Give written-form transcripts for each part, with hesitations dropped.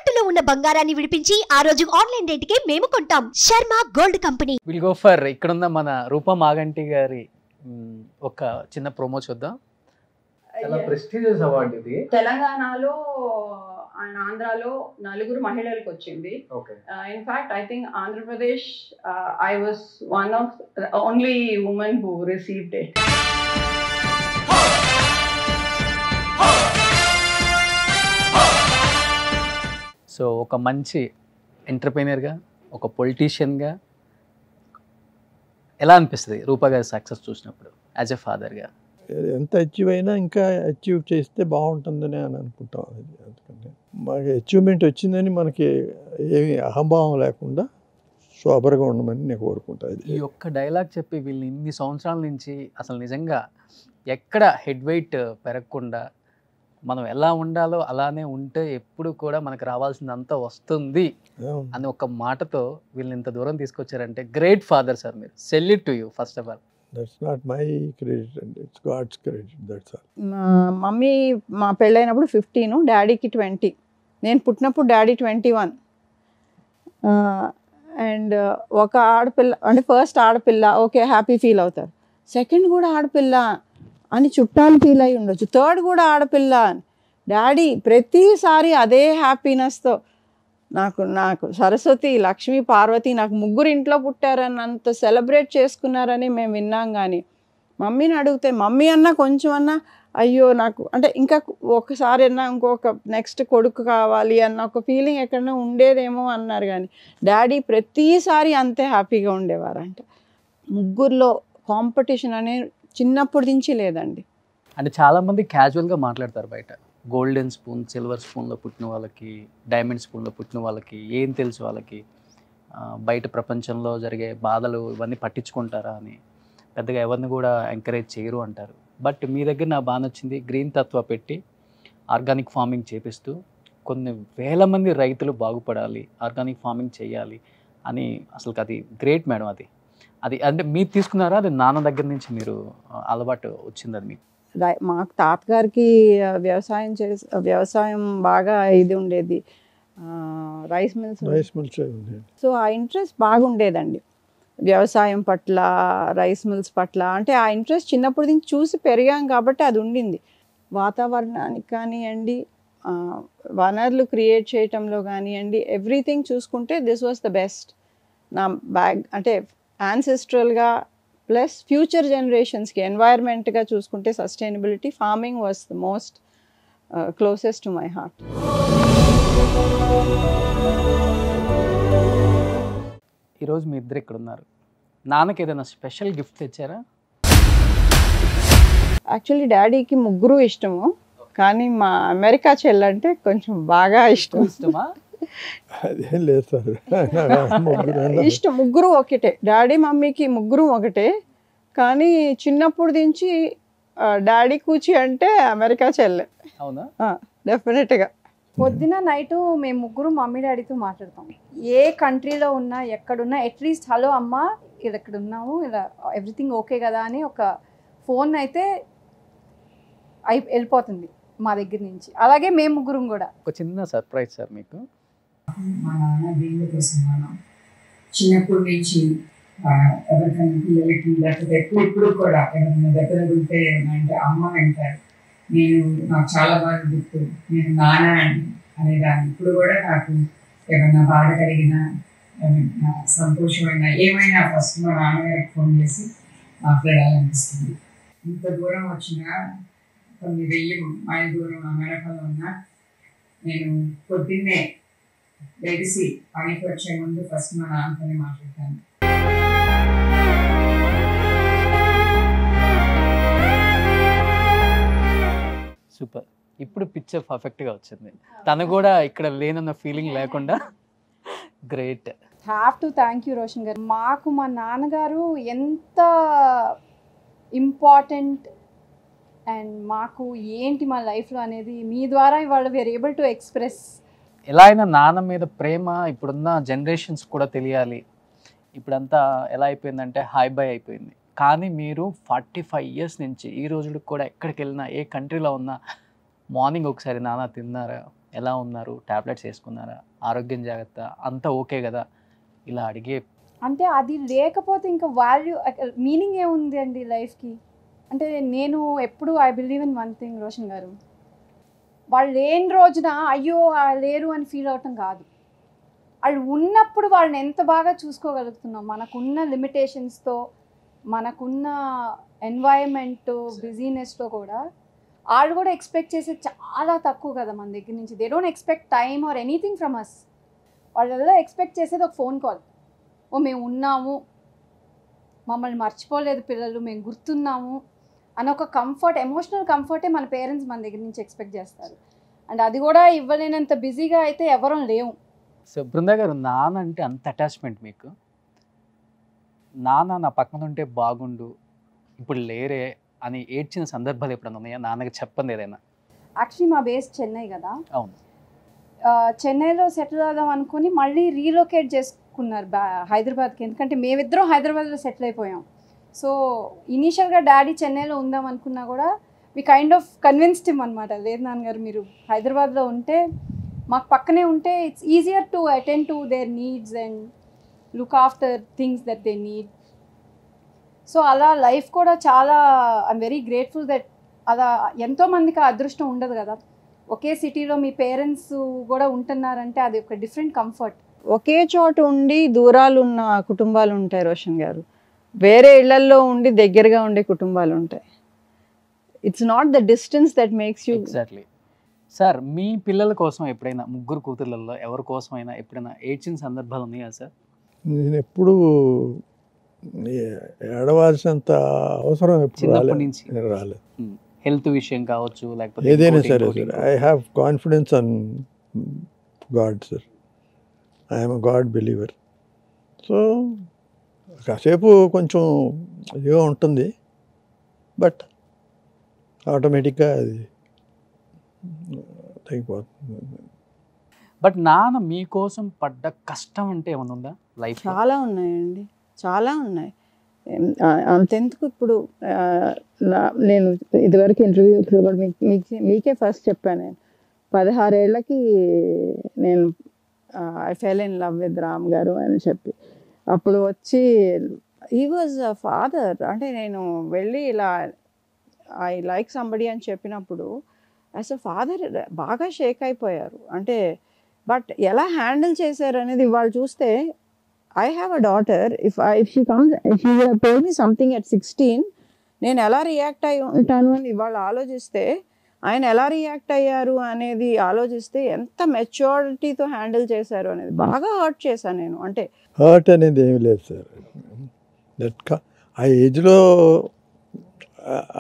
తాకట్టులో ఉన్న బంగారాన్ని విడిపించి ఆ రోజు ఆన్లైన్ రేటుకే మేము కొంటాం. Sharma gold company. Will go for ఇక్కడ ఉన్న మన రూపా మాగంటి గారి ఒక చిన్న ప్రోమో చూద్దాం. చాలా ప్రెస్టీజియస్ అవార్డ్ ఇది. తెలంగాణలో అండ్ ఆంధ్రాలో 4 మహిళలకు వచ్చింది. In fact I think Andhra Pradesh I was one of only women who received it. So ఒక మంచి ఎంటర్ప్రైనర్గా, ఒక పొలిటీషియన్గా ఎలా అనిపిస్తుంది రూపా గారి సక్సెస్ చూసినప్పుడు యాజ్ ఎ ఫాదర్గా? ఎంత అచీవ్ అయినా ఇంకా అచీవ్ చేస్తే బాగుంటుందని అని అనుకుంటాం. అందుకని మాకు అచీవ్మెంట్ వచ్చిందని మనకి ఏమి అహంభావం లేకుండా సోబర్గా ఉండమని నేను కోరుకుంటాను. ఈ ఒక్క డైలాగ్ చెప్పి వీళ్ళు ఇన్ని సంవత్సరాల నుంచి అసలు నిజంగా ఎక్కడ హెడ్ వెయిట్ పెరగకుండా మనం ఎలా ఉండాలో అలానే ఉంటే ఎప్పుడు కూడా మనకు రావాల్సిందంతా వస్తుంది అని ఒక మాటతో వీళ్ళని ఇంత దూరం తీసుకొచ్చారంటే గ్రేట్ ఫాదర్ సార్. మీరు salute to you first of all. That's not my credit అండి, it's God's credit. That's all. Mummy మా పెళ్ళైనప్పుడు 15, డాడీకి 20. నేను పుట్టినప్పుడు డాడీ 21. అండ్ ఒక ఆడపిల్ల అంటే ఫస్ట్ ఆడపిల్ల ఓకే హ్యాపీ ఫీల్ అవుతారు. సెకండ్ కూడా ఆడపిల్ల అని చుట్టాలు ఫీల్ అయి ఉండొచ్చు. థర్డ్ కూడా ఆడపిల్ల అని డాడీ ప్రతిసారి అదే హ్యాపీనెస్తో నాకు సరస్వతి, లక్ష్మి, పార్వతి నాకు 3 ఇంట్లో పుట్టారని అంత సెలబ్రేట్ చేసుకున్నారని మేము విన్నాం. కానీ మమ్మీని అడిగితే మమ్మీ అన్నా కొంచెం అన్నా అయ్యో నాకు అంటే ఇంకా ఒకసారి అన్నా ఇంకొక నెక్స్ట్ కొడుకు కావాలి అన్న ఒక ఫీలింగ్ ఎక్కడన్నా ఉండేదేమో అన్నారు. కానీ డాడీ ప్రతిసారి అంతే హ్యాపీగా ఉండేవారంట. 3లో కాంపిటీషన్ అనేది చిన్నప్పటి నుంచి లేదండి. అంటే చాలామంది క్యాజువల్గా మాట్లాడతారు బయట, గోల్డెన్ స్పూన్, సిల్వర్ స్పూన్లో పుట్టిన వాళ్ళకి, డైమండ్ స్పూన్లో పుట్టిన వాళ్ళకి ఏం తెలుసు వాళ్ళకి, బయట ప్రపంచంలో జరిగే బాధలు ఇవన్నీ పట్టించుకుంటారా అని పెద్దగా ఎవరిని కూడా ఎంకరేజ్ చేయరు అంటారు. బట్ మీ దగ్గర నాకు బాగా నచ్చింది, గ్రీన్ తత్వ పెట్టి ఆర్గానిక్ ఫార్మింగ్ చేపిస్తూ కొన్ని వేల మంది రైతులు బాగుపడాలి, ఆర్గానిక్ ఫార్మింగ్ చేయాలి అని. అసలు అది గ్రేట్ మేడం. అది అంటే మీరు తీసుకున్నారా, అది నాన్న దగ్గర నుంచి మీరు అలవాటు వచ్చింది అది మీకు? మాకు తాతగారికి వ్యవసాయం బాగా ఇది ఉండేది, రైస్ మిల్స్. సో ఆ ఇంట్రెస్ట్ బాగుండేదండి వ్యవసాయం పట్ల, రైస్ మిల్స్ పట్ల. అంటే ఆ ఇంట్రెస్ట్ చిన్నప్పటి నుంచి చూసి పెరిగాం కాబట్టి అది ఉండింది. వాతావరణానికి కానివ్వండి, వనరులు క్రియేట్ చేయటంలో కానివ్వండి, ఎవ్రీథింగ్ చూసుకుంటే దిస్ వాజ్ ద బెస్ట్. నా బ్యాగ్ అంటే యాన్సెస్ట్రల్గా ప్లస్ ఫ్యూచర్ జనరేషన్స్కి ఎన్వైర్న్మెంట్గా చూసుకుంటే sustainability, farming was the most closest to my heart. ఈరోజు మీ ఇద్దరు ఇక్కడ ఉన్నారు. నాన్నకి ఏదైనా స్పెషల్ గిఫ్ట్ తెచ్చారా? యాక్చువల్లీ డాడీకి 3 ఇష్టము, కానీ మా అమెరికా చెల్లంటే కొంచెం బాగా ఇష్టమా? అదేం లేదు సార్, ఇష్టం. 3 ఒకటే, డాడీ మమ్మీకి 3 ఒకటే. కానీ చిన్నప్పుడు నుంచి డాడీ కూచి అంటే అమెరికా చెల్లె. అవునా? డెఫినెట్గా. పొద్దున నైట్ మేము 3 మమ్మీ డాడీతో మాట్లాడతాం. ఏ కంట్రీలో ఉన్నా ఎక్కడున్నా అట్లీస్ట్ హలో అమ్మ ఇక్కడ ఉన్నాము, ఇలా ఎవ్రీథింగ్ ఓకే కదా అని ఒక ఫోన్ అయితే వెళ్ళిపోతుంది మా దగ్గర నుంచి. అలాగే మేము 3 కూడా. ఒక చిన్న సర్ప్రైజ్ సార్ మీకు. మా నాన్న దేవుడి కోసం చిన్నప్పటి నుంచి ఎవరికైనా పిల్లలకి లేకపోతే ఎప్పుడు కూడా ఎవరైనా దగ్గర ఉంటే అంటే అమ్మ అంటారు. నాకు చాలా బాగా గుర్తు, నేను నాన్న అనేదాన్ని. ఇప్పుడు కూడా నాకు ఏమైనా బాధ కలిగినా, ఏమైనా సంతోషమైనా, ఏమైనా ఫస్ట్ మా నాన్నగారికి ఫోన్ చేసి మాట్లాడాలనిపిస్తుంది. ఇంత దూరం వచ్చినా, 9,000 మైళ్ళ దూరం అమెరికాలో ఉన్నా, నేను పొద్దున్నే లెగిసి పనికి వచ్చే ముందు ఫస్ట్ మా నాన్నతోనే మాట్లాడతాను. సూపర్. ఇప్పుడు పిక్చర్ పర్ఫెక్ట్గా వచ్చింది. తను కూడా ఇక్కడ లేనన్న ఫీలింగ్ లేకుండా great. Have to thank you Roshan గారు. మాకు మా నాన్నగారు ఎంత ఇంపార్టెంట్ అండ్ మాకు ఏంటి మా లైఫ్లో అనేది మీ ద్వారా ఇవాళ వీఆర్ ఏబుల్ టు ఎక్స్ప్రెస్. ఎలా అయినా నాన్న మీద ప్రేమ ఇప్పుడున్న జనరేషన్స్ కూడా తెలియాలి. ఇప్పుడంతా ఎలా అయిపోయిందంటే హాయ్ బాయ్ అయిపోయింది. కానీ మీరు 45 ఇయర్స్ నుంచి ఈ రోజుకి కూడా ఎక్కడికి వెళ్ళినా, ఏ కంట్రీలో ఉన్నా మార్నింగ్ ఒకసారి నాన్న తిన్నారా, ఎలా ఉన్నారు, టాబ్లెట్స్ వేసుకున్నారా, ఆరోగ్యం జాగ్రత్త, అంతా ఓకే కదా, ఇలా అడిగే. అంటే అది లేకపోతే ఇంకా వాల్యూ మీనింగ్ ఏముంది అండి లైఫ్కి? అంటే నేను ఎప్పుడు I believe in one thing Roshan గారు, వాళ్ళు లేని రోజున అయ్యో లేరు అని ఫీల్ అవటం కాదు, వాళ్ళు ఉన్నప్పుడు వాళ్ళని ఎంత బాగా చూసుకోగలుగుతున్నాం. మనకున్న లిమిటేషన్స్తో, మనకున్న ఎన్వైరన్మెంట్ బిజీనెస్తో కూడా వాళ్ళు కూడా ఎక్స్పెక్ట్ చేసేది చాలా తక్కువ కదా మన దగ్గర నుంచి. They don't expect time or anything from us. వాళ్ళల్లో ఎక్స్పెక్ట్ చేసేది ఒక ఫోన్ కాల్, ఓ మేము ఉన్నాము, మమ్మల్ని మర్చిపోలేదు పిల్లలు, మేము గుర్తున్నాము అని ఒక కంఫర్ట్, ఎమోషనల్ కంఫర్టే మన పేరెంట్స్ మన దగ్గర నుంచి ఎక్స్పెక్ట్ చేస్తారు. అండ్ అది కూడా ఇవ్వలేనంత బిజీగా అయితే ఎవరం లేవు. సో బృందా గారు, నాన్న అంటే అంత అటాచ్మెంట్ మీకు. నాన్న నా పక్కన ఉంటే బాగుండు, ఇప్పుడు లేరే అని ఏడ్చిన సందర్భాలు ఎప్పుడన్నా ఉన్నాయా? నాన్నకి చెప్పండి ఏదైనా. యాక్చువల్లీ మా బేస్ చెన్నై కదా, అవును. చెన్నైలో సెటిల్ అవుదాం అనుకుని మళ్ళీ రీలొకేట్ చేసుకున్నారు హైదరాబాద్కి. ఎందుకంటే మేమిద్దరం హైదరాబాద్లో సెటిల్ అయిపోయాం. సో ఇనీషియల్గా డాడీ చెన్నైలో ఉందాం అనుకున్నా కూడా we kind of convinced him అనమాట. లేదు నాన్నగారు, మీరు హైదరాబాద్లో ఉంటే మాకు పక్కనే ఉంటే it's easier to attend to their needs and look after things that they need. So అలా లైఫ్ కూడా చాలా ఐఎమ్ వెరీ గ్రేట్ఫుల్ దట్ అలా ఎంతోమందికి ఆ అదృష్టం ఉండదు కదా. ఒకే సిటీలో మీ పేరెంట్స్ కూడా ఉంటున్నారంటే అది ఒక డిఫరెంట్ కంఫర్ట్. ఒకే చోట ఉండి దూరాలు ఉన్న కుటుంబాలు ఉంటాయి రోషన్ గారు, వేరే ఇళ్లల్లో ఉండి దగ్గరగా ఉండే కుటుంబాలు ఉంటాయి. It's not the distance that makes you. Exactly. Sir, మీ పిల్లల కోసం ఎప్పుడైనా, ముగ్గురు కూతుర్లలో ఎవరి కోసమైనా ఎప్పుడైనా ఏడ్చిన సందర్భాలు ఉన్నాయా సార్? నేను ఎప్పుడు ఏడవాల్సినంత అవసరం ఎప్పుడు చిన్నప్పటి నుంచి రాలేదు. హెల్త్ విషయం కావచ్చు, లేకపోతే ఏదైనా సరే sir, I have confidence on God sir. I'm a God believer. So కాసేపు కొంచెం ఇదిగా ఉంటుంది, బట్ ఆటోమేటిక్గా అది తగ్గిపోతుంది. బట్ నాన్న మీకోసం పడ్డ కష్టం అంటే ఏమైనా ఉందా లైఫ్? చాలా ఉన్నాయండి, చాలా ఉన్నాయి. అంతెందుకు, ఇప్పుడు నేను ఇదివరకు ఇంటర్వ్యూ కూడా మీకే ఫస్ట్ చెప్పాను. నేను 16 ఏళ్ళకి నేను I fell in love with Ram గారు అని చెప్పి, అప్పుడు వచ్చి హీ వాజ్ అ ఫాదర్. అంటే నేను వెళ్ళి ఇలా ఐ లైక్ సంబడి అని చెప్పినప్పుడు యాజ్ అ ఫాదర్ బాగా షేక్ అయిపోయారు. అంటే బట్ ఎలా హ్యాండిల్ చేశారు అనేది ఇవాళ చూస్తే, I have a daughter. If she comes, if she told me something at 16, నేను ఎలా రియాక్ట్ అయ్యి ఉంటాను అని ఇవాళ ఆలోచిస్తే, ఆయన ఎలా రియాక్ట్ అయ్యారు అనేది ఆలోచిస్తే ఎంత మెచ్యూరిటీతో హ్యాండిల్ చేశారు అనేది బాగా హర్ట్ చేశాను నేను. అంటే హర్ట్ అనేది ఏమి లేదు సార్. ఆ ఏజ్లో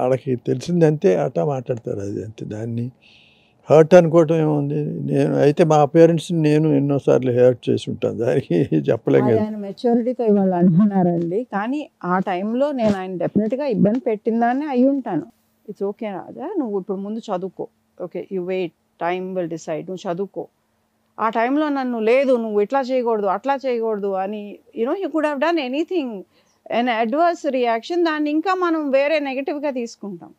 వాళ్ళకి తెలిసిందంతే అట్టా మాట్లాడతారు, అది అంతే. దాన్ని హర్ట్ అనుకోవటం ఏముంది? నేను అయితే మా పేరెంట్స్ని నేను ఎన్నోసార్లు హర్ట్ చేసి ఉంటాను, దానికి చెప్పలేం కదా. ఆయన మెచ్యూరిటీతో ఇవాళ అంటున్నారండి, కానీ ఆ టైంలో నేను ఆయన డెఫినెట్గా ఇబ్బంది పెట్టిందాన్ని అయి ఉంటాను. ఇట్స్ ఓకే రాజా, నువ్వు ఇప్పుడు ముందు చదువుకో, okay you wait, time will decide, నువ్వు చదువుకో. ఆ టైంలో నన్ను లేదు నువ్వు ఇట్లా చేయకూడదు అట్లా చేయకూడదు అని, you know you could have done anything. And adverse reaction, దాన్ని ఇంకా మనం వేరే నెగిటివ్గా తీసుకుంటాం.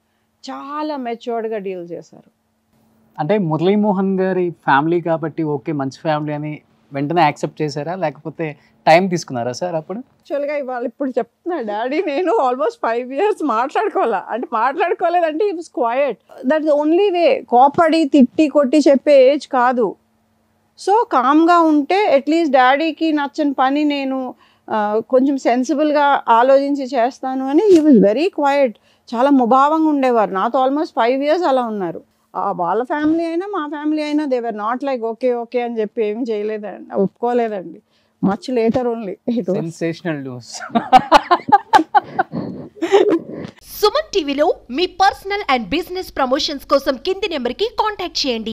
చాలా మెచ్యూర్డ్గా డీల్ చేశారు. అంటే మురళీమోహన్ గారి ఫ్యామిలీ కాబట్టి ఓకే మంచి ఫ్యామిలీ అని వెంటనే యాక్సెప్ట్ చేశారా, లేకపోతే టైం తీసుకున్నారా సార్ అప్పుడు? యాక్చువల్గా ఇవాళ ఇప్పుడు చెప్తున్నా, డాడీ నేను ఆల్మోస్ట్ 5 years మాట్లాడుకోలేదంటే it was quiet. That the only way. కోపడి తిట్టి కొట్టి చెప్పే ఏజ్ కాదు. సో కామ్గా ఉంటే అట్లీస్ట్ డాడీకి నచ్చని పని నేను కొంచెం సెన్సిబుల్గా ఆలోచించి చేస్తాను అని హీ వాజ్ వెరీ క్వైట్. చాలా ముభావంగా ఉండేవారు. నాతో ఆల్మోస్ట్ 5 years అలా ఉన్నారు. వాళ్ళ ఫ్యామిలీ అయినా మా ఫ్యామిలీ అయినా they were not like okay okay అని చెప్పి ఏమి చేయలేదండి, ఒప్పుకోలేదండి. Much later only. Sensational news. Suman టీవీలో మీ పర్సనల్ అండ్ బిజినెస్ ప్రమోషన్స్ కోసం కింది నెంబర్కి కాంటాక్ట్ చేయండి.